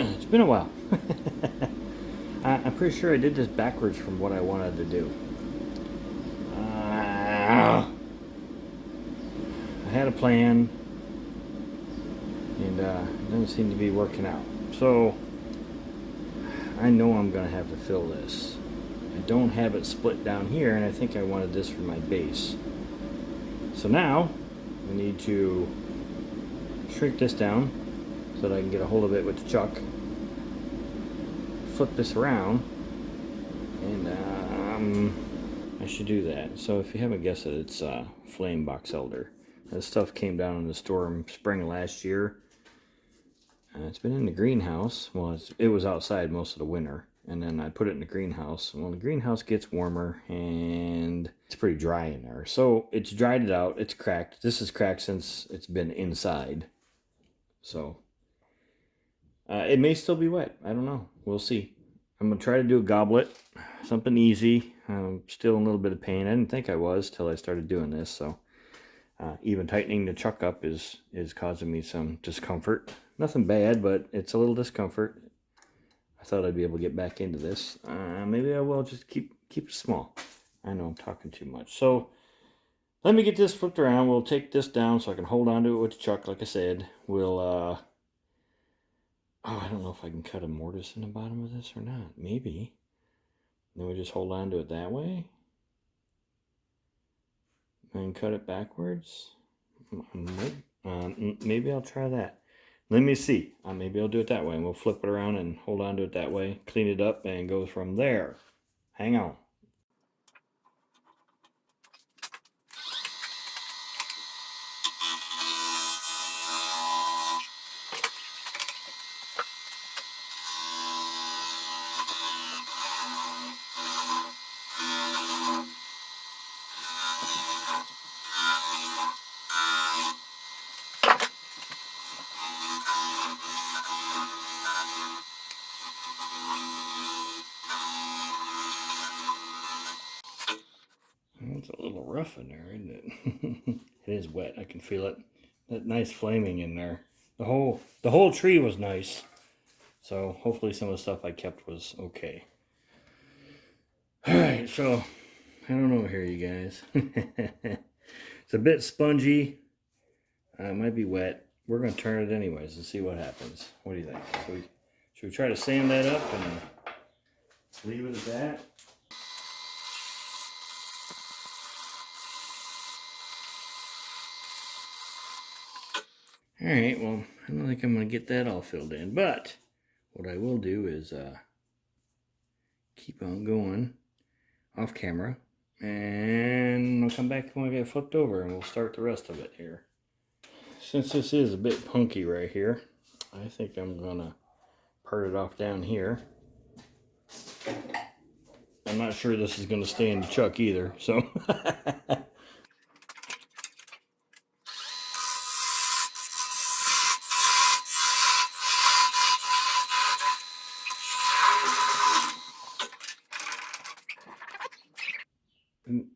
It's been a while. I'm pretty sure I did this backwards from what I wanted to do. I had a plan, and it doesn't seem to be working out. So I know I'm going to have to fill this. I don't have it split down here, and I think I wanted this for my base. So now I need to shrink this down so that I can get a hold of it with the chuck, flip this around, and I should do that. So if you haven't guessed it, it's Flame Box Elder. This stuff came down in the storm spring last year. It's been in the greenhouse. Well, it was outside most of the winter, and then I put it in the greenhouse. Well, the greenhouse gets warmer, and it's pretty dry in there. So it's dried it out. It's cracked. This is cracked since it's been inside. So it may still be wet. I don't know. We'll see. I'm going to try to do a goblet. Something easy. I'm still in a little bit of pain. I didn't think I was till I started doing this. So even tightening the chuck up is causing me some discomfort. Nothing bad, but it's a little discomfort. I thought I'd be able to get back into this. Maybe I will just keep it small. I know I'm talking too much. So let me get this flipped around. We'll take this down so I can hold on to it with the chuck, like I said. We'll oh, I don't know if I can cut a mortise in the bottom of this or not. Maybe. Then we just hold on to it that way. And cut it backwards. Maybe I'll try that. Let me see. Maybe I'll do it that way. And we'll flip it around and hold on to it that way. Clean it up and go from there. Hang on. It's a little rough in there, isn't it? It is wet. I can feel it. That nice flaming in there. The whole tree was nice. So hopefully some of the stuff I kept was okay. Alright, so I don't know here, you guys. It's a bit spongy. It might be wet. We're going to turn it anyways and see what happens. What do you think? Should we try to sand that up and leave it at that? Alright, well, I don't think I'm going to get that all filled in, but what I will do is keep on going off camera, and I'll come back when I get flipped over and we'll start the rest of it here. Since this is a bit punky right here, I think I'm going to part it off down here. I'm not sure this is going to stay in the chuck either, so...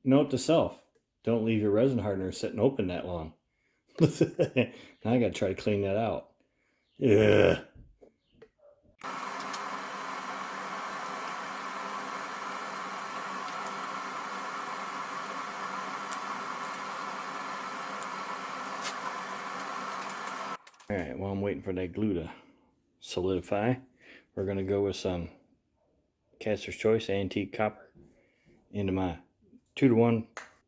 Note to self, don't leave your resin hardener sitting open that long. Now I gotta try to clean that out. Yeah. Alright, while I'm waiting for that glue to solidify, we're gonna go with some Caster's Choice Antique Copper into my 2-to-1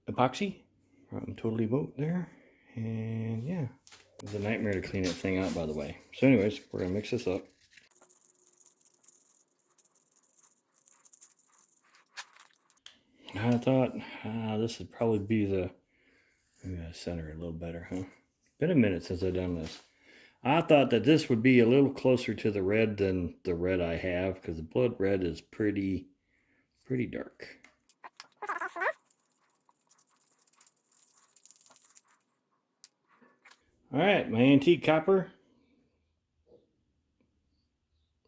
epoxy from Totally Boat there. And yeah, it's a nightmare to clean that thing out, by the way. So anyways, we're gonna mix this up. I thought this would probably be the, maybe I center it a little better, huh? Been a minute since I've done this. I thought that this would be a little closer to the red than the red I have, because the blood red is pretty dark. All right, my antique copper,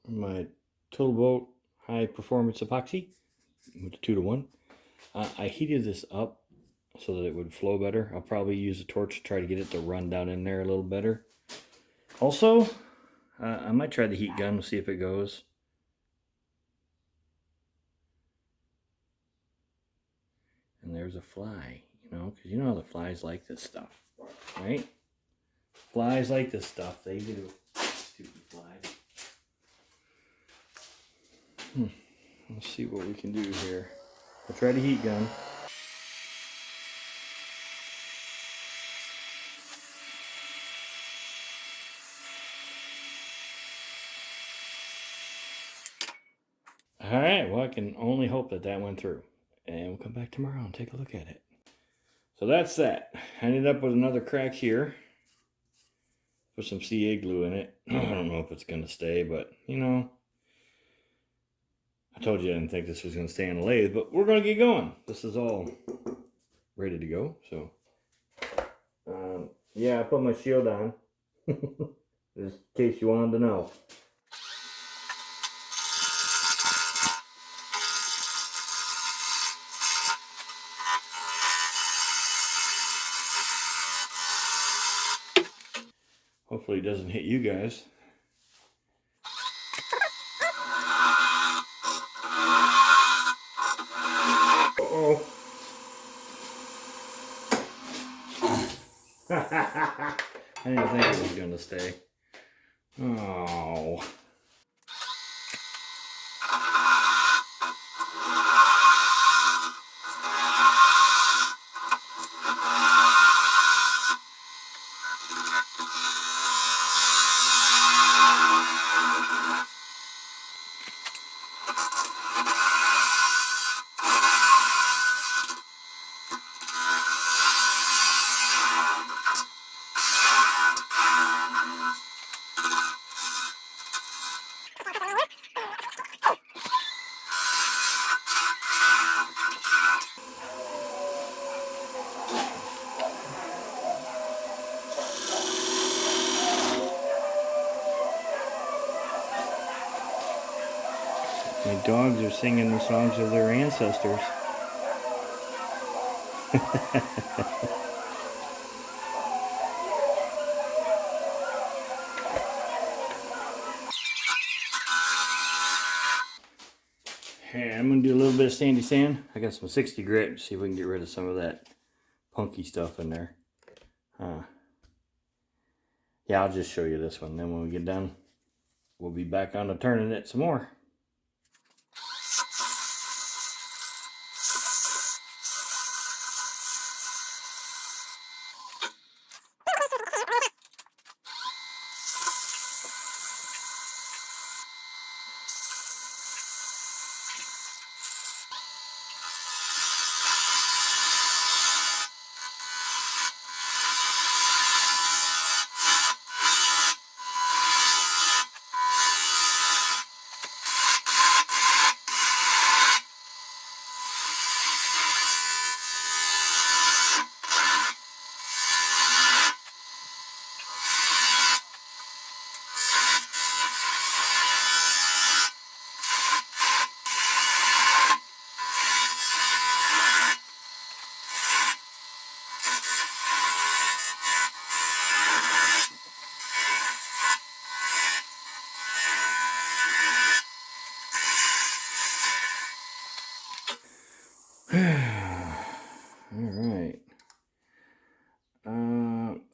my Total Boat high performance epoxy with a 2-to-1. I heated this up so that it would flow better. I'll probably use a torch to try to get it to run down in there a little better. Also, I might try the heat gun to see if it goes. And there's a fly, because you know how the flies like this stuff, right? Flies like this stuff, they do. Stupid flies. Let's see what we can do here. I'll try the heat gun. Alright, well I can only hope that that went through. And we'll come back tomorrow and take a look at it. So that's that. I ended up with another crack here. Put some CA glue in it. I don't know if it's going to stay, but I told you I didn't think this was going to stay on the lathe, but we're going to get going. This is all ready to go. So, yeah, I put my shield on, just in case you wanted to know. Hopefully it doesn't hit you guys. Uh-oh. I didn't think it was going to stay. Oh. My dogs are singing the songs of their ancestors. Hey, I'm going to do a little bit of sandy sand. I got some 60 grit. See if we can get rid of some of that punky stuff in there. Yeah, I'll just show you this one. Then when we get done, we'll be back on to turning it some more. Alright.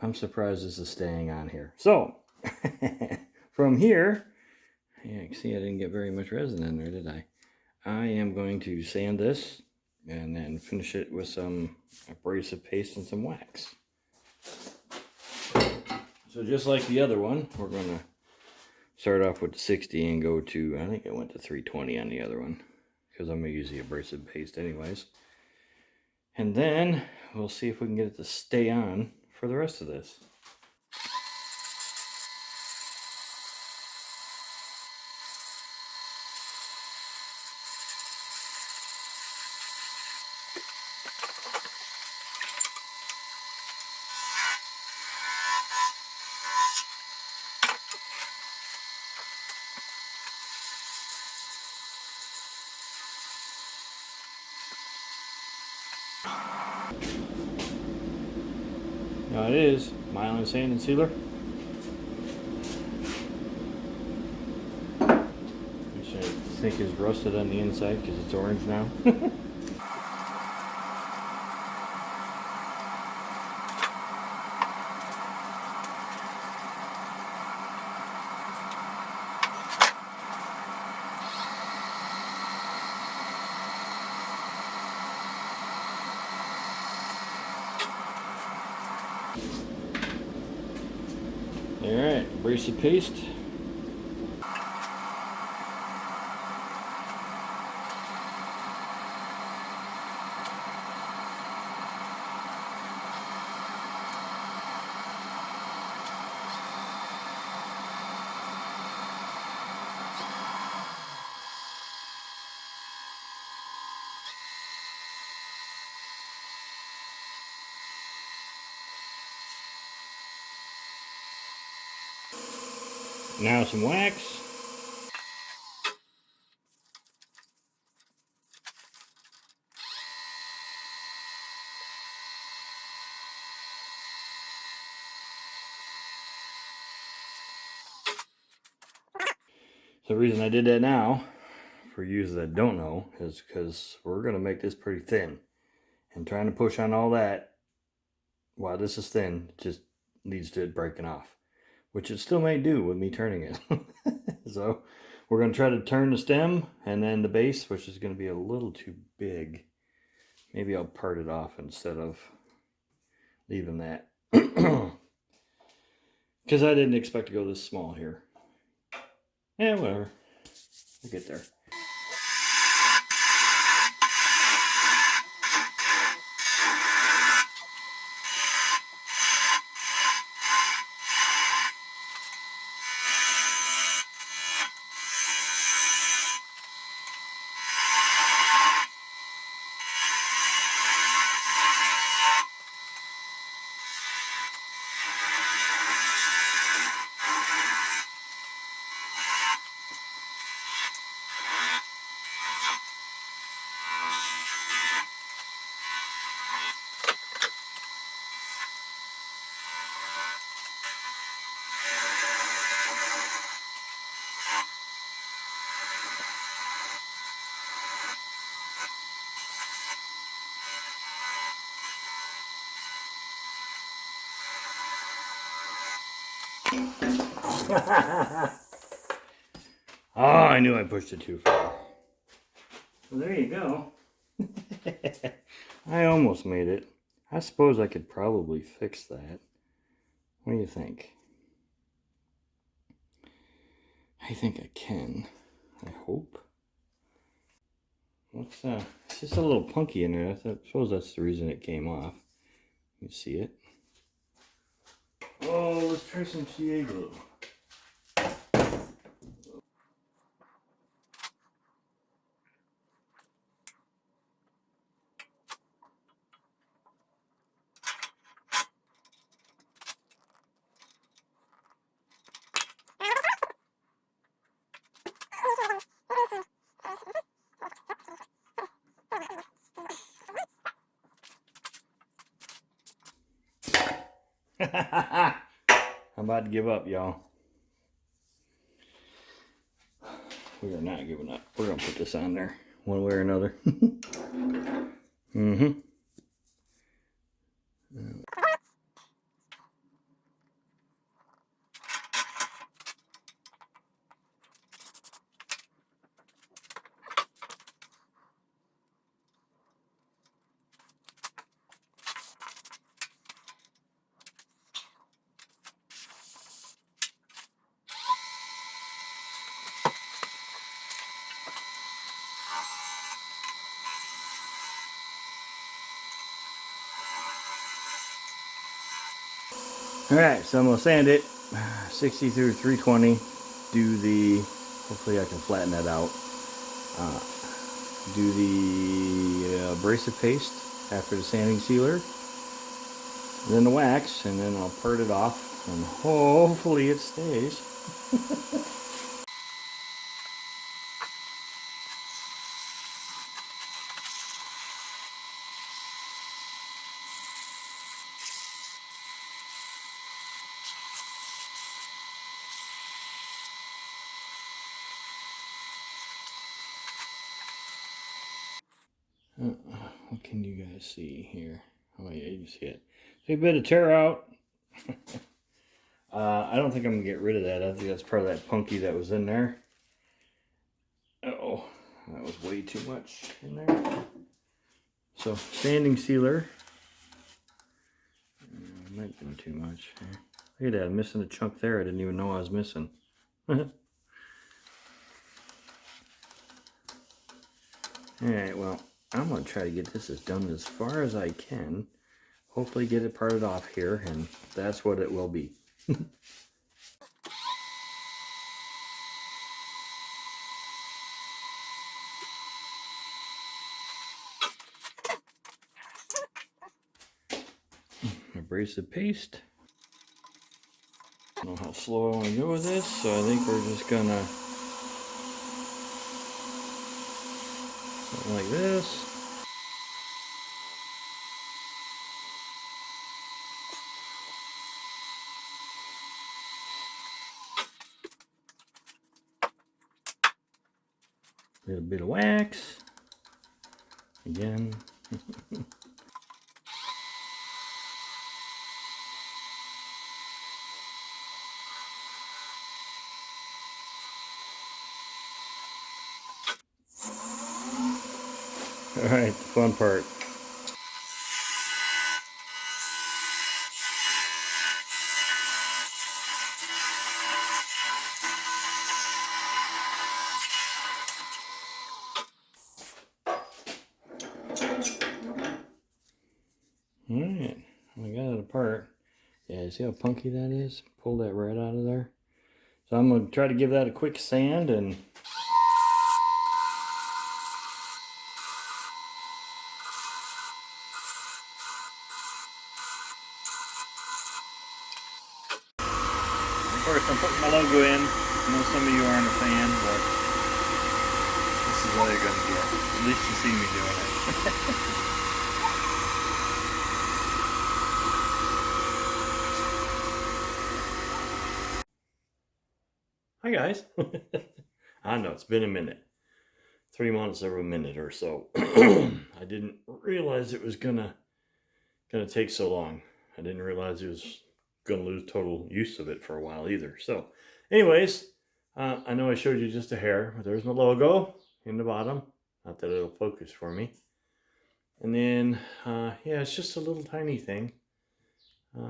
I'm surprised this is staying on here. So, from here, yeah, you can see I didn't get very much resin in there, did I? I am going to sand this and then finish it with some abrasive paste and some wax. So just like the other one, we're going to start off with 60 and go to, I think I went to 320 on the other one, because I'm going to use the abrasive paste anyways. And then we'll see if we can get it to stay on for the rest of this. Now it is myelin sand and sealer. Which I think is rusted on the inside because it's orange now. Alright, abrasive paste. Now some wax. The reason I did that now, for you that don't know, is because we're going to make this pretty thin. And trying to push on all that while this is thin just leads to it breaking off. Which it still may do with me turning it. So we're going to try to turn the stem and then the base, which is going to be a little too big. Maybe I'll part it off instead of leaving that. Because I didn't expect to go this small here. Yeah, whatever. We'll get there. Oh, I knew I pushed it too far. Well, there you go. I almost made it. I suppose I could probably fix that. What do you think? I think I can. I hope. It's just a little punky in there. I suppose that's the reason it came off. You see it? Oh, let's try some CA glue. I'm about to give up, y'all. We are not giving up. We're going to put this on there one way or another. Mm-hmm. Alright, so I'm going to sand it 60 through 320. Do the, hopefully I can flatten that out. Do the abrasive paste after the sanding sealer. Then the wax, and then I'll part it off, and hopefully it stays. What can you guys see here? Oh yeah, you see it. See a bit of tear out. I don't think I'm gonna get rid of that. I think that's part of that punky that was in there. Oh, that was way too much in there. So sanding sealer. Might have been too much. Look at that, I'm missing a chunk there. I didn't even know I was missing. Alright, well, I'm going to try to get this as done as far as I can. Hopefully get it parted off here, and that's what it will be. Abrasive paste. I don't know how slow I want to go with this, so I think we're just going to something like this. A little bit of wax. Again. Alright, the fun part. Alright, we got it apart. Yeah, you see how punky that is? Pull that right out of there. So I'm going to try to give that a quick sand and of course I'm putting my logo in. I know some of you aren't a fan, but this is what you're going to get. At least you see me doing it. Hi guys. I know it's been a minute. 3 months or a minute or so. I didn't realize it was gonna take so long. I didn't realize it was gonna lose total use of it for a while either. So anyways, I know I showed you just a hair, but there's my logo in the bottom. Not that it'll focus for me. And then yeah, it's just a little tiny thing.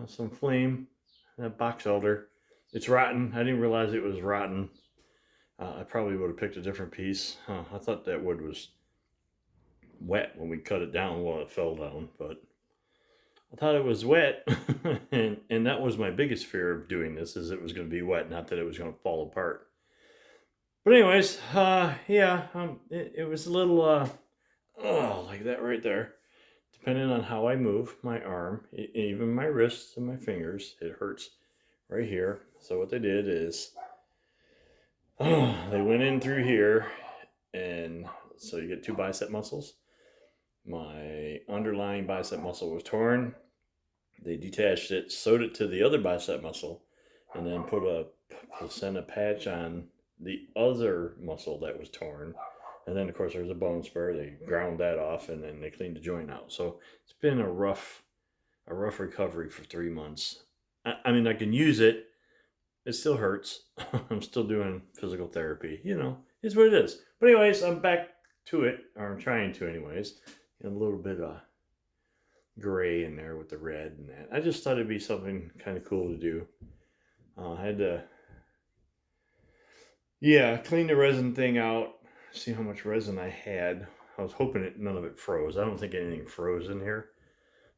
Some flame, that box elder. It's rotten. I didn't realize it was rotten. I probably would have picked a different piece. I thought that wood was wet when we cut it down. Well, it fell down, but I thought it was wet. and that was my biggest fear of doing this, is it was going to be wet, not that it was going to fall apart. But anyways, yeah, it was a little, like that right there. Depending on how I move my arm, even my wrists and my fingers, it hurts right here. So what they did is they went in through here, and so you get two bicep muscles. My underlying bicep muscle was torn. They detached it, sewed it to the other bicep muscle, and then put a placenta patch on the other muscle that was torn. And then of course there's a bone spur. They ground that off, and then they cleaned the joint out. So it's been a rough recovery for 3 months. I mean, I can use it. It still hurts. I'm still doing physical therapy. You know, it's what it is. But anyways, I'm back to it, or I'm trying to anyways. A little bit of gray in there with the red and that. I just thought it'd be something kind of cool to do. I had to, yeah, clean the resin thing out, see how much resin I had. I was hoping none of it froze. I don't think anything froze in here.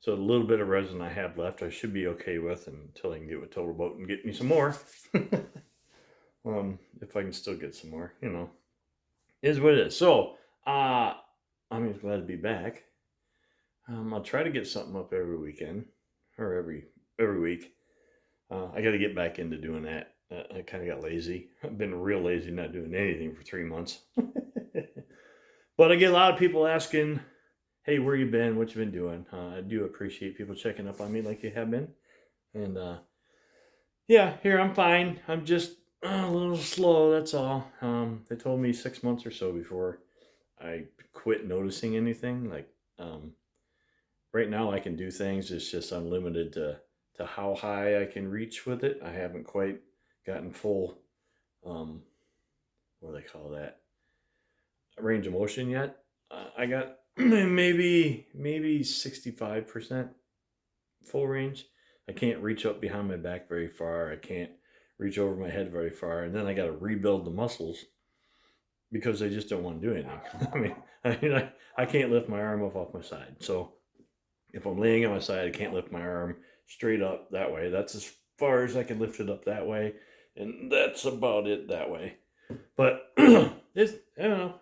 So a little bit of resin I have left, I should be okay with until I can get with Total Boat and get me some more. If I can still get some more, you know, is what it is. So, I'm just glad to be back. I'll try to get something up every weekend, or every week. I got to get back into doing that. I kind of got lazy. I've been real lazy, not doing anything for 3 months. But I get a lot of people asking, hey, where you been? What you been doing? I do appreciate people checking up on me like you have been. And yeah, here I'm fine. I'm just a little slow, that's all. They told me 6 months or so before I quit noticing anything. Like right now I can do things. It's just unlimited to how high I can reach with it. I haven't quite gotten full, what do they call that? Range of motion yet. I got maybe 65% full range. I can't reach up behind my back very far. I can't reach over my head very far. And then I got to rebuild the muscles because I just don't want to do anything. I can't lift my arm up off my side. So if I'm laying on my side, I can't lift my arm straight up that way. That's as far as I can lift it up that way. And that's about it that way. But it's, I don't know.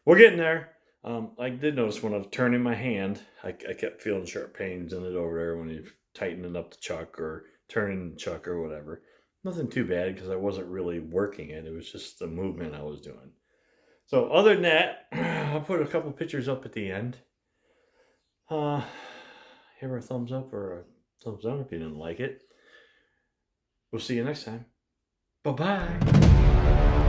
We're getting there. I did notice when I was turning my hand, I kept feeling sharp pains in it over there when you're tightening up the chuck or turning the chuck or whatever. Nothing too bad because I wasn't really working it. It was just the movement I was doing. So other than that, I'll put a couple pictures up at the end. Give her a thumbs up or a thumbs down if you didn't like it. We'll see you next time. Bye-bye.